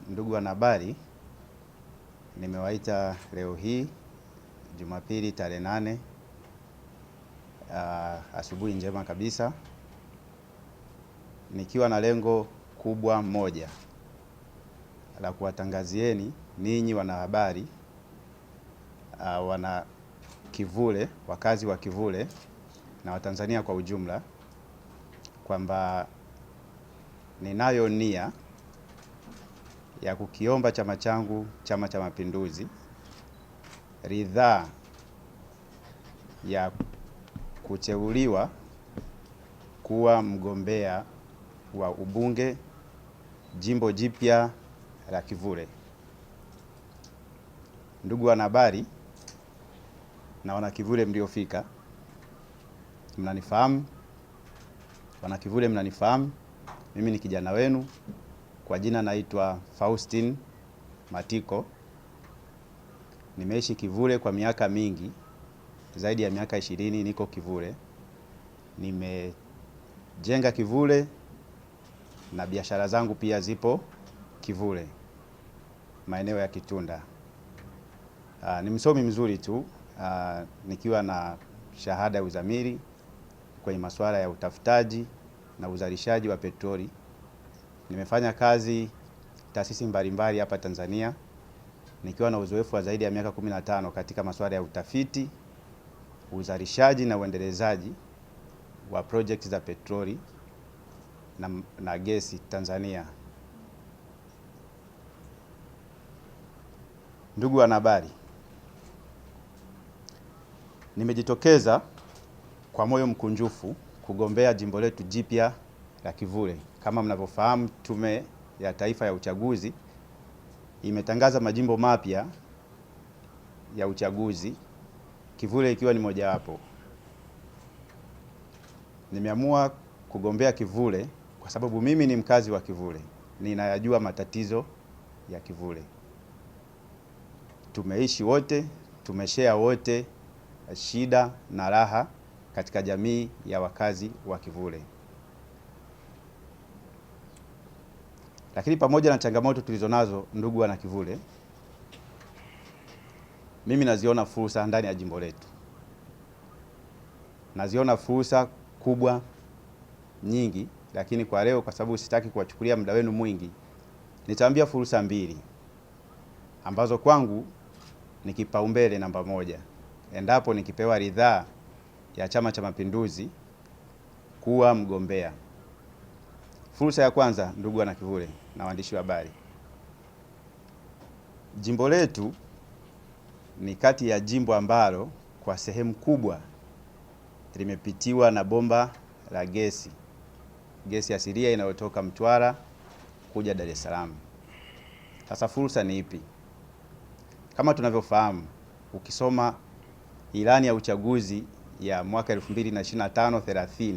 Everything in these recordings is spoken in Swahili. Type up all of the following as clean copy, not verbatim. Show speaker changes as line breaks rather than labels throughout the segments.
Ndugu wanahabari, nimewaita leo hii Jumapili tarehe 8 asubuhi njema kabisa, nikiwa na lengo kubwa moja la kuwatangazieni ninyi wanahabari, wana Kivule, wakazi wa Kivule na Watanzania kwa ujumla, kwamba ninayo nia ya kukiomba chama changu, Chama cha Mapinduzi, ridhaa ya kuteuliwa kuwa mgombea wa ubunge jimbo jipya la Kivule. Ndugu wanahabari na wana Kivule mliofika, mnanifahamu. Wana Kivule mnanifahamu. Mimi ni kijana wenu, kwa jina naitwa Faustin Matiko. Nimeishi Kivule kwa miaka mingi, zaidi ya miaka 20 niko Kivule. Nimejenga Kivule na biashara zangu pia zipo Kivule, maeneo ya Kitunda. Ni msomi mzuri tu, nikiwa na shahada ya uzamili kwenye masuala ya utafutaji na uzalishaji wa petroli. Nimefanya kazi taasisi mbalimbali hapa Tanzania, nikiwa na uzoefu wa zaidi ya miaka 15 katika masuala ya utafiti, uzalishaji na uendelezaji wa project za petroli na gesi Tanzania. Ndugu wanahabari, nimejitokeza kwa moyo mkunjufu kugombea jimbo letu jipya la Kivule. Kama mnavyofahamu, Tume ya Taifa ya Uchaguzi imetangaza majimbo mapya ya uchaguzi, Kivule ikiwa ni mojawapo. Nimeamua kugombea Kivule kwa sababu mimi ni mkazi wa Kivule, ninayajua matatizo ya Kivule. Tumeishi wote, tumeshare wote shida na raha katika jamii ya wakazi wa Kivule. Lakini pamoja na changamoto tulizonazo, ndugu wana Kivule, mimi naziona fursa ndani ya jimbo letu. Naziona fursa kubwa nyingi, lakini kwa leo, kwa sababu sitaki kuwachukulia muda wenu mwingi, nitaambia fursa mbili ambazo kwangu ni kipaumbele namba moja endapo nikipewa ridhaa ya Chama cha Mapinduzi kuwa mgombea. Fursa ya kwanza, ndugu wana Kivule na waandishi wa habari, jimbo letu ni kati ya jimbo ambalo kwa sehemu kubwa limepitiwa na bomba la gesi asilia inayotoka Mtwara kuja Dar es Salaam. Sasa fursa ni ipi? Kama tunavyofahamu, ukisoma ilani ya uchaguzi ya mwaka 2025-30,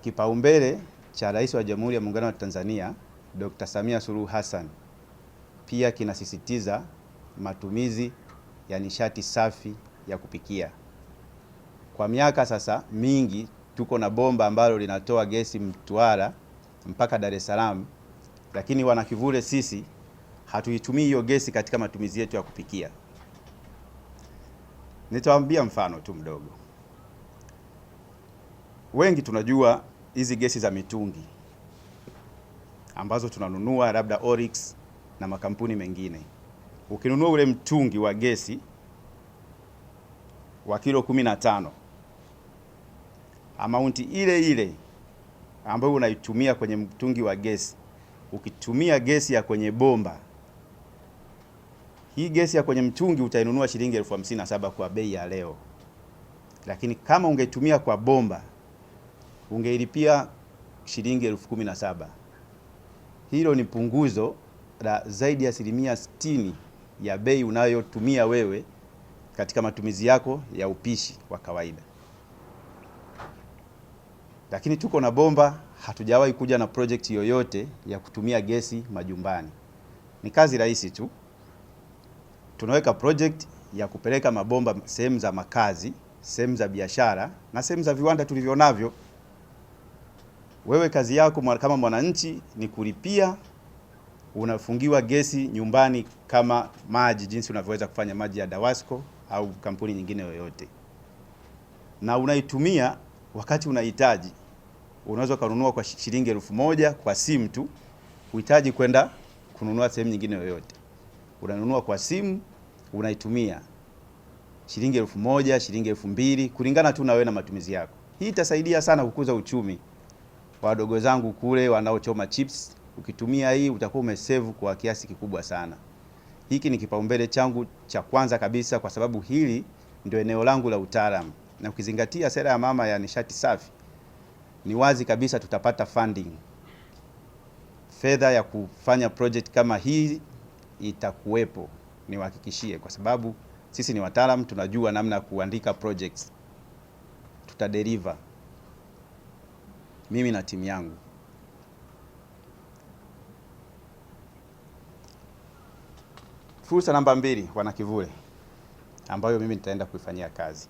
kipaumbele cha Rais wa Jamhuri ya Muungano wa Tanzania Dr. Samia Suluhu Hassan pia kinasisitiza matumizi ya nishati safi ya kupikia. Kwa miaka sasa mingi tuko na bomba ambalo linatoa gesi Mtwara mpaka Dar es Salaam, lakini wana Kivule sisi hatuitumii hiyo gesi katika matumizi yetu ya kupikia. Nitawaambia mfano tu mdogo. Wengi tunajua hizi gesi za mitungi ambazo tunanunua labda Oryx na makampuni mengine. Ukinunua ule mtungi wa gesi wa kilo 15, amaunti ile ile ambayo unaitumia kwenye mtungi wa gesi, ukitumia gesi ya kwenye bomba, hii gesi ya kwenye mtungi utainunua shilingi 57,000 kwa bei ya leo. Lakini kama ungetumia kwa bomba, ungeilipia shilingi 17,000. Hilo ni punguzo la zaidi ya 60% ya bei unayotumia wewe katika matumizi yako ya upishi wa kawaida. Lakini tuko na bomba, hatujawahi kuja na project yoyote ya kutumia gesi majumbani. Ni kazi rahisi tu. Tunaweka project ya kupeleka mabomba sehemu za makazi, sehemu za biashara na sehemu za viwanda tulivyonavyo. Wewe kazi yako kama mwananchi ni kulipia, unafungiwa gesi nyumbani kama maji, jinsi unavyoweza kufanya maji ya Dawasco au kampuni nyingine yoyote, na unaitumia wakati unahitaji. Unaweza kununua kwa shilingi 1000 kwa simu tu, uhitaji kwenda kununua sehemu nyingine yoyote. Unanunua kwa simu, unaitumia shilingi 1000, shilingi 2000 kulingana tu na wewe na matumizi yako. Hii itasaidia sana kukuza uchumi wa wadogo zangu kule wanaochoma chips. Ukitumia hii utakuwa umesave kwa kiasi kikubwa sana. Hiki ni kipaumbele changu cha kwanza kabisa, kwa sababu hili ndio eneo langu la utaalamu, na ukizingatia sera ya mama ya nishati safi, ni wazi kabisa tutapata funding. Fedha ya kufanya project kama hii itakuwepo, niwahakikishie, kwa sababu sisi ni wataalamu, tunajua namna ya kuandika projects. Tutadeliver, mimi na timu yangu. Fursa namba 2, Wanakivule, ambayo mimi nitaenda kuifanyia kazi.